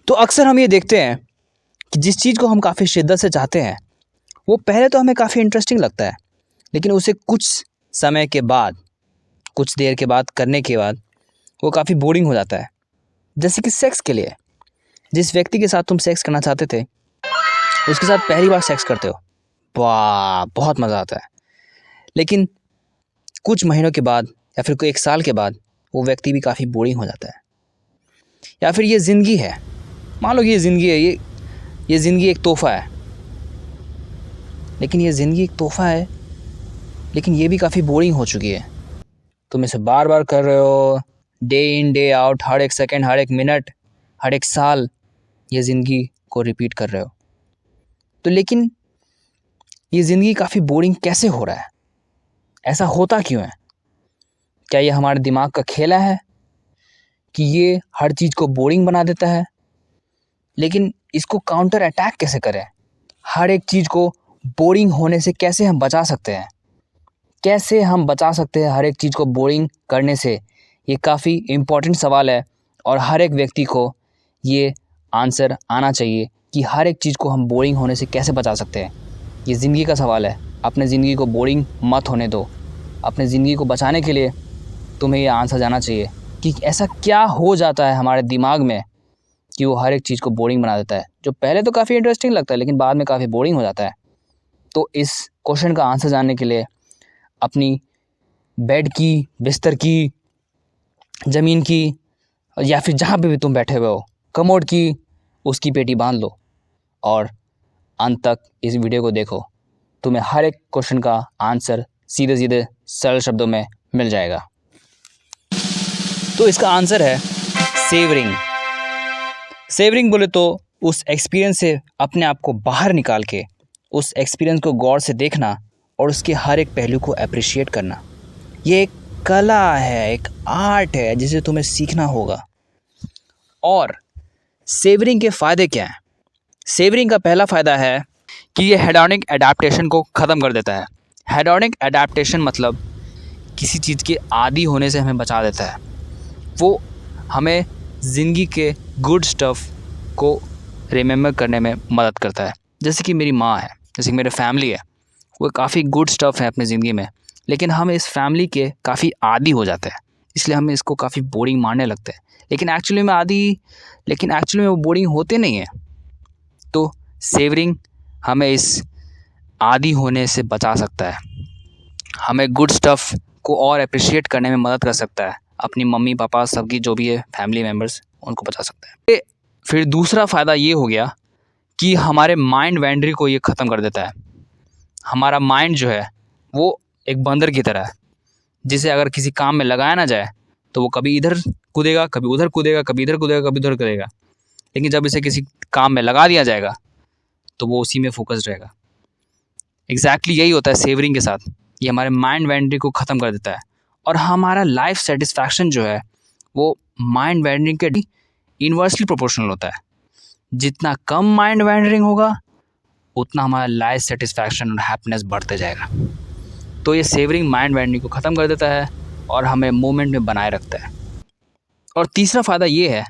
तो अक्सर हम ये देखते हैं कि जिस चीज़ को हम काफ़ी शिद्दत से चाहते हैं वो पहले तो हमें काफ़ी इंटरेस्टिंग लगता है, लेकिन उसे कुछ समय के बाद, कुछ देर के बाद करने के बाद वो काफ़ी बोरिंग हो जाता है। जैसे कि सेक्स के लिए, जिस व्यक्ति के साथ तुम सेक्स करना चाहते थे उसके साथ पहली बार सेक्स करते हो, वाह बहुत मज़ा आता है, लेकिन कुछ महीनों के बाद या फिर कोई 1 साल के बाद वो व्यक्ति भी काफ़ी बोरिंग हो जाता है। या फिर ये ज़िंदगी है, मान लो कि ये ज़िंदगी है, ये ज़िंदगी एक तोहफ़ा है, लेकिन ये ज़िंदगी एक तोहफ़ा है लेकिन ये भी काफ़ी बोरिंग हो चुकी है। तुम इसे बार बार कर रहे हो, डे इन डे आउट, हर एक सेकंड, हर एक मिनट, हर एक साल ये ज़िंदगी को रिपीट कर रहे हो। तो लेकिन ये ज़िंदगी काफ़ी बोरिंग कैसे हो रहा है? ऐसा होता क्यों है? क्या ये हमारे दिमाग का खेला है कि ये हर चीज़ को बोरिंग बना देता है? लेकिन इसको काउंटर अटैक कैसे करें? हर एक चीज़ को बोरिंग होने से कैसे हम बचा सकते हैं? कैसे हम बचा सकते हैं हर एक चीज़ को बोरिंग करने से? ये काफ़ी इम्पोर्टेंट सवाल है और हर एक व्यक्ति को ये आंसर आना चाहिए कि हर एक चीज़ को हम बोरिंग होने से कैसे बचा सकते हैं। ये ज़िंदगी का सवाल है, अपने ज़िंदगी को बोरिंग मत होने दो। अपने ज़िंदगी को बचाने के लिए तुम्हें ये आंसर जाना चाहिए कि ऐसा क्या हो जाता है हमारे दिमाग में कि वो हर एक चीज़ को बोरिंग बना देता है, जो पहले तो काफ़ी इंटरेस्टिंग लगता है लेकिन बाद में काफ़ी बोरिंग हो जाता है। तो इस क्वेश्चन का आंसर जानने के लिए अपनी बेड की, बिस्तर की, ज़मीन की या फिर जहाँ पे भी तुम बैठे हुए हो, कमोड की, उसकी पेटी बांध लो और अंत तक इस वीडियो को देखो। तुम्हें हर एक क्वेश्चन का आंसर सीधे सीधे सरल शब्दों में मिल जाएगा। तो इसका आंसर है सेवरिंग। सेवरिंग बोले तो उस एक्सपीरियंस से अपने आप को बाहर निकाल के उस एक्सपीरियंस को गौर से देखना और उसके हर एक पहलू को अप्रिशिएट करना। ये एक कला है, एक आर्ट है जिसे तुम्हें सीखना होगा। और सेवरिंग के फ़ायदे क्या हैं? सेवरिंग का पहला फ़ायदा है कि ये हेडोनिक एडाप्टेशन को ख़त्म कर देता है। हेडोनिक एडाप्टेशन मतलब किसी चीज़ के आदी होने से हमें बचा देता है। वो हमें ज़िंदगी के गुड स्टफ़ को रिमेंबर करने में मदद करता है। जैसे कि मेरी माँ है, जैसे कि मेरे फैमिली है, वो काफ़ी गुड स्टफ़ है अपनी ज़िंदगी में, लेकिन हम इस फैमिली के काफ़ी आदी हो जाते हैं, इसलिए हम इसको काफ़ी बोरिंग मानने लगते हैं। लेकिन एक्चुअली में वो बोरिंग होते नहीं हैं। तो सेवरिंग हमें इस आदी होने से बचा सकता है, हमें गुड स्टफ़ को और अप्रिशिएट करने में मदद कर सकता है। अपनी मम्मी पापा सबकी जो भी है फैमिली मेम्बर्स, उनको बचा सकता है। फिर दूसरा फ़ायदा ये हो गया कि हमारे माइंड वैंडरी को ये ख़त्म कर देता है। हमारा माइंड जो है वो एक बंदर की तरह है, जिसे अगर किसी काम में लगाया ना जाए तो वो कभी इधर कूदेगा, कभी उधर कूदेगा, कभी इधर कूदेगा, कभी उधर कूदेगा। लेकिन जब इसे किसी काम में लगा दिया जाएगा तो वो उसी में फोकस्ड रहेगा। एग्जैक्टली यही होता है सेवरिंग के साथ। ये हमारे माइंड वैंडरिंग को ख़त्म कर देता है और हमारा लाइफ सेटिस्फैक्शन जो है वो माइंड वैंडरिंग के इन्वर्सली प्रोपोर्शनल होता है। जितना कम माइंड वैंडरिंग होगा उतना हमारा लाइफ सेटिस्फैक्शन और हैप्पीनेस बढ़ते जाएगा। तो ये सेवरिंग माइंड वैंडरिंग को ख़त्म कर देता है और हमें मोमेंट में बनाए रखता है। और तीसरा फ़ायदा ये है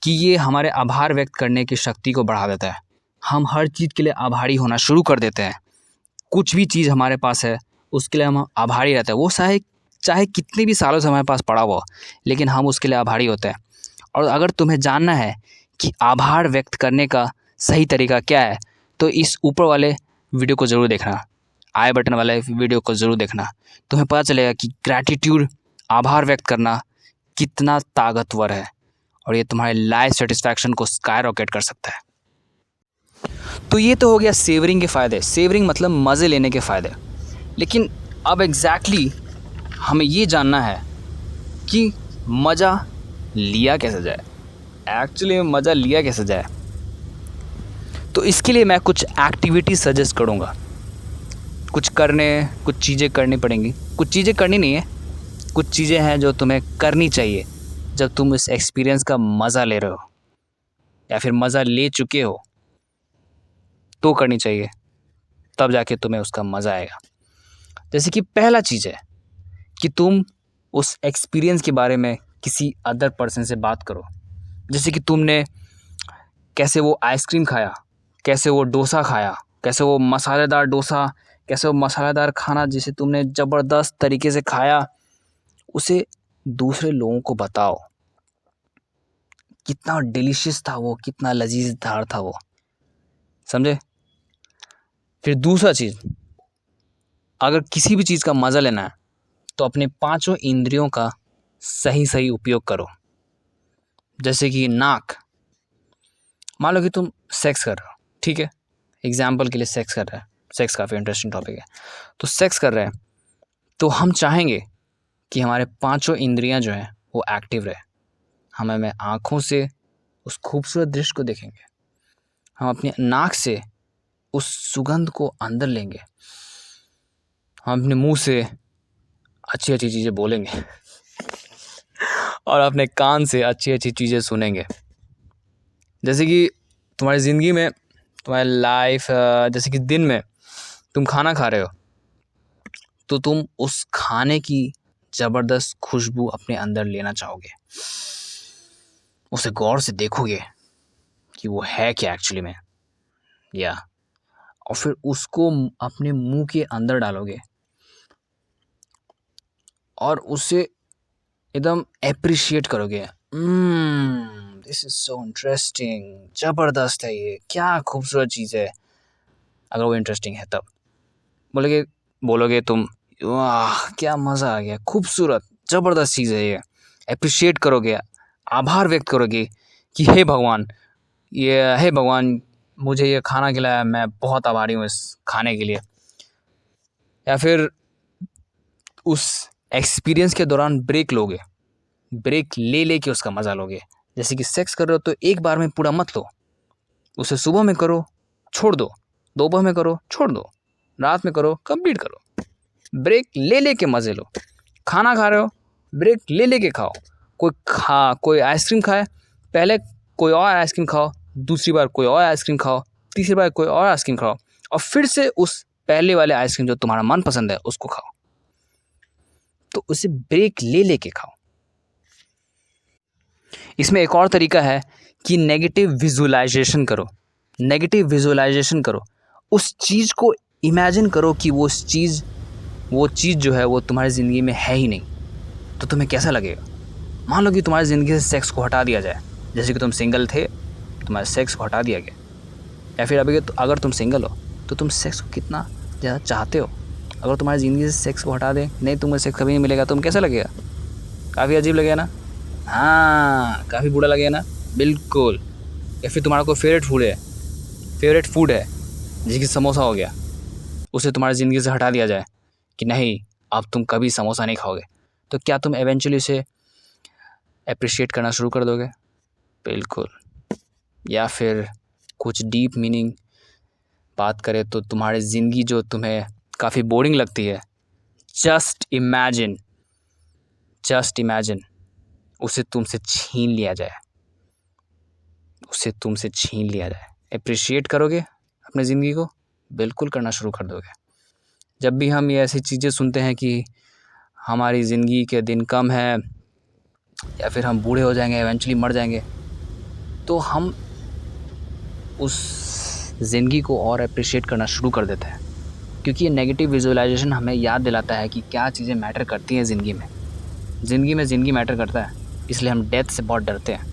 कि ये हमारे आभार व्यक्त करने की शक्ति को बढ़ा देता है। हम हर चीज़ के लिए आभारी होना शुरू कर देते हैं। कुछ भी चीज़ हमारे पास है उसके लिए हम आभारी रहते हैं। वो चाहे कितने भी सालों से हमारे पास पड़ा हुआ, लेकिन हम उसके लिए आभारी होते हैं। और अगर तुम्हें जानना है कि आभार व्यक्त करने का सही तरीका क्या है तो इस ऊपर वाले वीडियो को ज़रूर देखना, आई बटन वाले वीडियो को ज़रूर देखना। तुम्हें पता चलेगा कि ग्रैटिट्यूड, आभार व्यक्त करना कितना ताकतवर है और ये तुम्हारे लाइफ सेटिस्फैक्शन को स्काईरॉकेट कर सकता है। तो ये तो हो गया सेवरिंग के फ़ायदे। सेवरिंग मतलब मज़े लेने के फ़ायदे। लेकिन अब एग्जैक्टली हमें ये जानना है कि मज़ा लिया कैसे जाए, एक्चुअली मज़ा लिया कैसे जाए। तो इसके लिए मैं कुछ एक्टिविटी सजेस्ट करूँगा। कुछ चीज़ें करनी पड़ेंगी, कुछ चीज़ें करनी नहीं है, कुछ चीज़ें हैं जो तुम्हें करनी चाहिए जब तुम इस एक्सपीरियंस का मज़ा ले रहे हो या फिर मज़ा ले चुके हो तो करनी चाहिए, तब जाके तुम्हें उसका मज़ा आएगा। जैसे कि पहला चीज़ है कि तुम उस एक्सपीरियंस के बारे में किसी अदर पर्सन से बात करो। जैसे कि तुमने कैसे वो आइसक्रीम खाया, कैसे वो डोसा खाया, कैसे वो मसालेदार डोसा, कैसे वो मसालेदार खाना जिसे तुमने ज़बरदस्त तरीके से खाया, उसे दूसरे लोगों को बताओ। कितना डिलीशियस था वो, कितना लजीजदार था वो, समझे। फिर दूसरा चीज़, अगर किसी भी चीज़ का मज़ा लेना है तो अपने पांचों इंद्रियों का सही सही उपयोग करो। जैसे कि नाक, मान लो कि तुम सेक्स कर रहे हो, ठीक है, एग्जाम्पल के लिए सेक्स कर रहे हैं, सेक्स काफ़ी इंटरेस्टिंग टॉपिक है। तो सेक्स कर रहे हैं तो हम चाहेंगे कि हमारे पांचों इंद्रियां जो हैं वो एक्टिव रहे। हमें आँखों से उस खूबसूरत दृश्य को देखेंगे, हम अपनी नाक से उस सुगंध को अंदर लेंगे, हम अपने मुंह से अच्छी अच्छी चीज़ें बोलेंगे और अपने कान से अच्छी अच्छी चीज़ें सुनेंगे। जैसे कि तुम्हारी ज़िंदगी में, तुम्हारी लाइफ, जैसे कि दिन में तुम खाना खा रहे हो तो तुम उस खाने की ज़बरदस्त खुशबू अपने अंदर लेना चाहोगे, उसे गौर से देखोगे कि वो है क्या एक्चुअली में, और फिर उसको अपने मुंह के अंदर डालोगे और उसे एकदम एप्रिशिएट करोगे। दिस इज सो इंटरेस्टिंग, ज़बरदस्त है ये, क्या खूबसूरत चीज़ है। अगर वो इंटरेस्टिंग है तब बोलोगे तुम, वाह क्या मज़ा आ गया, खूबसूरत ज़बरदस्त चीज़ है ये। एप्रिशिएट करोगे, आभार व्यक्त करोगे कि हे भगवान मुझे ये खाना खिलाया, मैं बहुत आभारी हूँ इस खाने के लिए। या फिर उस एक्सपीरियंस के दौरान ब्रेक लोगे, ब्रेक ले के उसका मज़ा लोगे। जैसे कि सेक्स कर रहे हो तो एक बार में पूरा मत लो, उसे सुबह में करो छोड़ दो, दोपहर में करो छोड़ दो, रात में करो कंप्लीट करो। ब्रेक ले के मज़े लो। खाना खा रहे हो, ब्रेक ले के खाओ। कोई आइसक्रीम खाए, पहले कोई और आइसक्रीम खाओ, दूसरी बार कोई और आइसक्रीम खाओ, तीसरी बार कोई और आइसक्रीम खाओ, और फिर से उस पहले वाले आइसक्रीम जो तुम्हारा मन पसंद है उसको खाओ। तो उसे ब्रेक ले के खाओ। इसमें एक और तरीका है कि नेगेटिव विजुअलाइजेशन करो। नेगेटिव विजुअलाइजेशन करो, उस चीज़ को इमेजिन करो कि वो चीज़ जो है वो तुम्हारी ज़िंदगी में है ही नहीं, तो तुम्हें कैसा लगेगा। मान लो कि तुम्हारी ज़िंदगी से सेक्स को हटा दिया जाए, जैसे कि तुम सिंगल थे, तुम्हारे सेक्स को हटा दिया गया, या फिर अभी अगर तुम सिंगल हो तो तुम सेक्स को कितना ज़्यादा चाहते हो। अगर तुम्हारी ज़िंदगी से सेक्स को हटा दें, नहीं तुम्हें सेक्स कभी नहीं मिलेगा, तुम कैसा लगेगा, काफ़ी अजीब लगेगा ना, हाँ काफ़ी बुरा लगेगा ना, बिल्कुल। या फिर तुम्हारा कोई फेवरेट फूड है जैसे कि समोसा हो गया, उसे तुम्हारी ज़िंदगी से हटा दिया जाए कि नहीं अब तुम कभी समोसा नहीं खाओगे, तो क्या तुम एवेंचुअली उसे एप्रिशिएट करना शुरू कर दोगे, बिल्कुल। या फिर कुछ डीप मीनिंग बात करें तो तुम्हारी ज़िंदगी जो तुम्हें काफ़ी बोरिंग लगती है, जस्ट इमेजिन उसे तुमसे छीन लिया जाए, एप्रिशिएट करोगे अपनी ज़िंदगी को, बिल्कुल करना शुरू कर दोगे। जब भी हम ये ऐसी चीज़ें सुनते हैं कि हमारी ज़िंदगी के दिन कम है या फिर हम बूढ़े हो जाएंगे, एवेंचुअली मर जाएंगे, तो हम उस ज़िंदगी को और अप्रिशिएट करना शुरू कर देते हैं, क्योंकि ये नेगेटिव विजुअलाइजेशन हमें याद दिलाता है कि क्या चीज़ें मैटर करती हैं ज़िंदगी में। ज़िंदगी मैटर करता है, इसलिए हम डेथ से बहुत डरते हैं।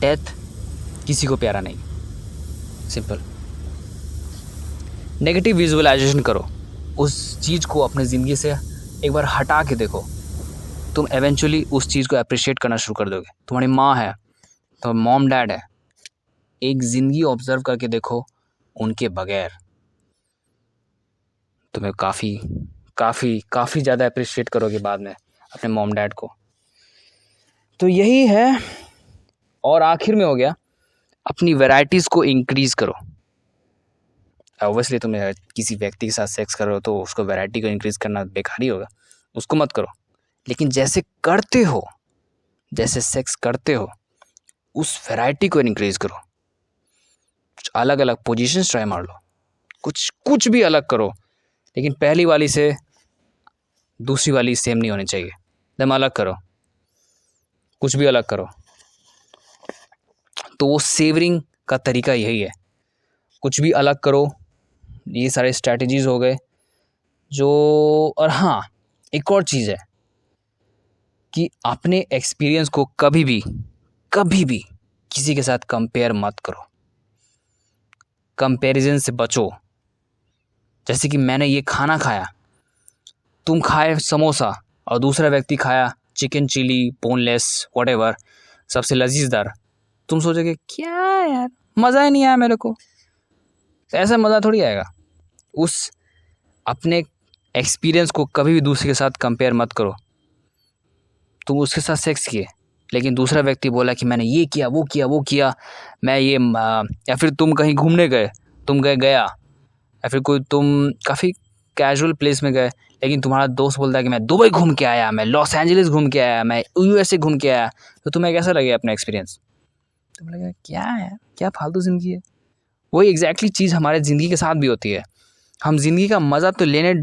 डेथ किसी को प्यारा नहीं, सिंपल। नेगेटिव विजुअलाइजेशन करो, उस चीज़ को अपनी ज़िंदगी से एक बार हटा के देखो, तुम एवेंचुअली उस चीज़ को अप्रिशिएट करना शुरू कर दोगे। तुम्हारी माँ है, तुम्हारे मॉम डैड है, एक ज़िंदगी ऑब्जर्व करके देखो, उनके बगैर तुम्हें काफ़ी ज़्यादा अप्रिशिएट करोगे बाद में अपने मॉम डैड को। तो यही है। और आखिर में हो गया, अपनी वैराइटीज़ को इंक्रीज़ करो। ऑब्वियसली तुम किसी व्यक्ति के साथ सेक्स कर रहे हो तो उसको वैरायटी को इंक्रीज़ करना बेकार ही होगा, उसको मत करो। लेकिन जैसे सेक्स करते हो उस वैरायटी को इंक्रीज़ करो, कुछ अलग अलग पोजीशंस ट्राई मार लो, कुछ भी अलग करो, लेकिन पहली वाली से दूसरी वाली सेम नहीं होनी चाहिए, एकदम अलग करो, कुछ भी अलग करो। तो वो सेवरिंग का तरीका यही है, कुछ भी अलग करो। ये सारे स्ट्रैटेजीज़ हो गए जो। और हाँ, एक और चीज़ है कि अपने एक्सपीरियंस को कभी भी किसी के साथ कंपेयर मत करो, कंपैरिजन से बचो। जैसे कि मैंने ये खाना खाया, तुम खाए समोसा और दूसरा व्यक्ति खाया चिकन चिली बोनलेस व्हाटएवर, सबसे लजीजदार, तुम सोचोगे क्या यार मज़ा ही नहीं आया मेरे को। तो ऐसा मज़ा थोड़ी आएगा। उस अपने एक्सपीरियंस को कभी भी दूसरे के साथ कंपेयर मत करो। तुम उसके साथ सेक्स किए लेकिन दूसरा व्यक्ति बोला कि मैंने ये किया वो किया मैं ये या फिर तुम कहीं घूमने गए, तुम गया या फिर कोई तुम काफ़ी कैजुअल प्लेस में गए लेकिन तुम्हारा दोस्त बोलता है कि मैं दुबई घूम के आया, मैं लॉस एंजलिस घूम के आया, मैं USA घूम के आया, तो तुम्हें कैसा लगे अपना एक्सपीरियंस? तुम्हें लगेगा क्या है, क्या फालतू ज़िंदगी है। वही एग्जैक्टली चीज़ हमारे ज़िंदगी के साथ भी होती है। हम ज़िंदगी का मज़ा तो लेने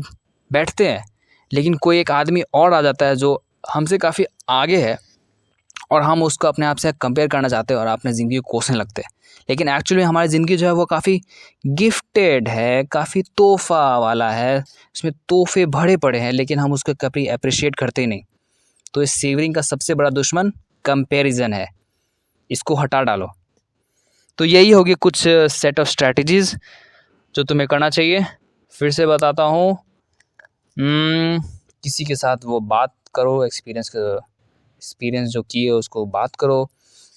बैठते हैं लेकिन कोई एक आदमी और आ जाता है जो हमसे काफ़ी आगे है और हम उसको अपने आप से कंपेयर करना चाहते हैं और अपने ज़िंदगी को कोसने लगते हैं। लेकिन एक्चुअली हमारी ज़िंदगी जो है वो काफ़ी गिफ्टेड है, काफ़ी तोहफ़ा वाला है, उसमें तोहफे भरे पड़े हैं लेकिन हम उसको कभी अप्रिशिएट करते ही नहीं। तो इस सेवरिंग का सबसे बड़ा दुश्मन कंपैरिजन है, इसको हटा डालो। तो यही होगी कुछ सेट ऑफ स्ट्रैटेजीज़ जो तुम्हें करना चाहिए। फिर से बताता हूँ, किसी के साथ वो बात करो, एक्सपीरियंस जो किए उसको बात करो,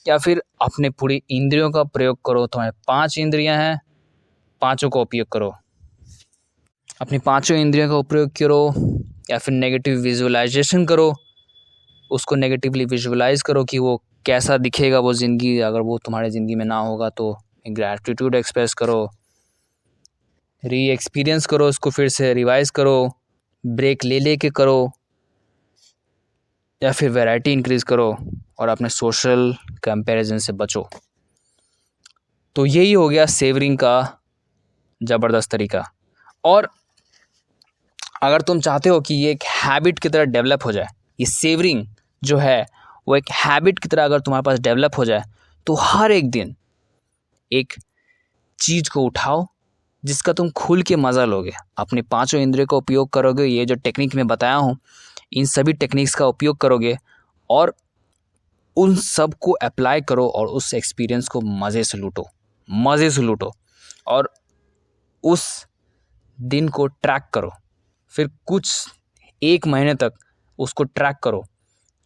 या फिर अपने पूरी इंद्रियों का प्रयोग करो। तुम्हारे 5 इंद्रियां हैं, पांचों का उपयोग करो। अपनी 5 इंद्रियों का उपयोग करो या फिर नेगेटिव विजुअलाइजेशन करो, उसको नेगेटिवली विजुअलाइज करो कि वो कैसा दिखेगा वो ज़िंदगी अगर वो तुम्हारी ज़िंदगी में ना होगा। तो ग्रैटिट्यूड एक्सप्रेस करो, री एक्सपीरियंस करो, उसको फिर से रिवाइज करो, ब्रेक ले के करो, या फिर वैरायटी इंक्रीज़ करो और अपने सोशल कंपैरिजन से बचो। तो यही हो गया सेवरिंग का ज़बरदस्त तरीका। और अगर तुम चाहते हो कि ये एक हैबिट की तरह डेवलप हो जाए, ये सेवरिंग जो है वो एक हैबिट की तरह अगर तुम्हारे पास डेवलप हो जाए, तो हर एक दिन एक चीज़ को उठाओ जिसका तुम खुल के मज़ा लोगे। अपने 5 इंद्रियों का उपयोग करोगे, ये जो टेक्निक मैं बताया हूँ इन सभी टेक्निक्स का उपयोग करोगे और उन सब को अप्लाई करो और उस एक्सपीरियंस को मज़े से लूटो और उस दिन को ट्रैक करो। फिर कुछ 1 महीने तक उसको ट्रैक करो।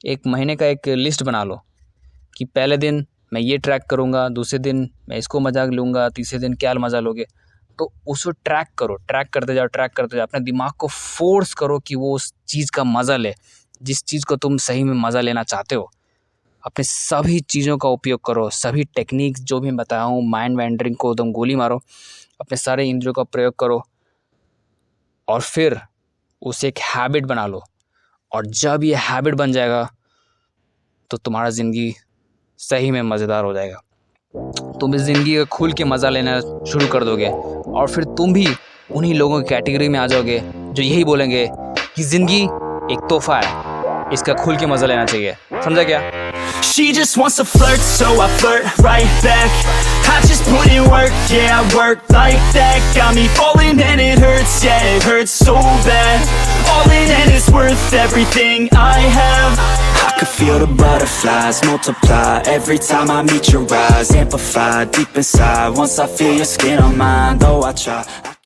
1 महीने का एक लिस्ट बना लो कि पहले दिन मैं ये ट्रैक करूँगा, दूसरे दिन मैं इसको मज़ा लूँगा, तीसरे दिन क्या मज़ा लोगे। तो उसको ट्रैक करो, ट्रैक करते जाओ। अपने दिमाग को फोर्स करो कि वो उस चीज़ का मज़ा ले, जिस चीज़ को तुम सही में मज़ा लेना चाहते हो। अपने सभी चीज़ों का उपयोग करो, सभी टेक्निक्स जो भी बताया हूँ, माइंड वैंडरिंग को तुम गोली मारो, अपने सारे इंद्रियों का प्रयोग करो और फिर उसे एक हैबिट बना लो। और जब ये हैबिट बन जाएगा तो तुम्हारा ज़िंदगी सही में मज़ेदार हो जाएगा। तुम इस ज़िंदगी का खुल के मज़ा लेना शुरू कर दोगे और फिर तुम भी उन्हीं लोगों की कैटेगरी में आ जाओगे जो यही बोलेंगे कि ज़िंदगी एक तोहफा है, इसका खुल के मज़ा लेना चाहिए। समझा क्या? She just wants to flirt, so I flirt right back. I just put in work, yeah, I work like that. Got me falling and it hurts, yeah, it hurts so bad. All in and it's worth everything I have. I could feel the butterflies multiply every time I meet your eyes. Amplify deep inside once I feel your skin on mine. Though I try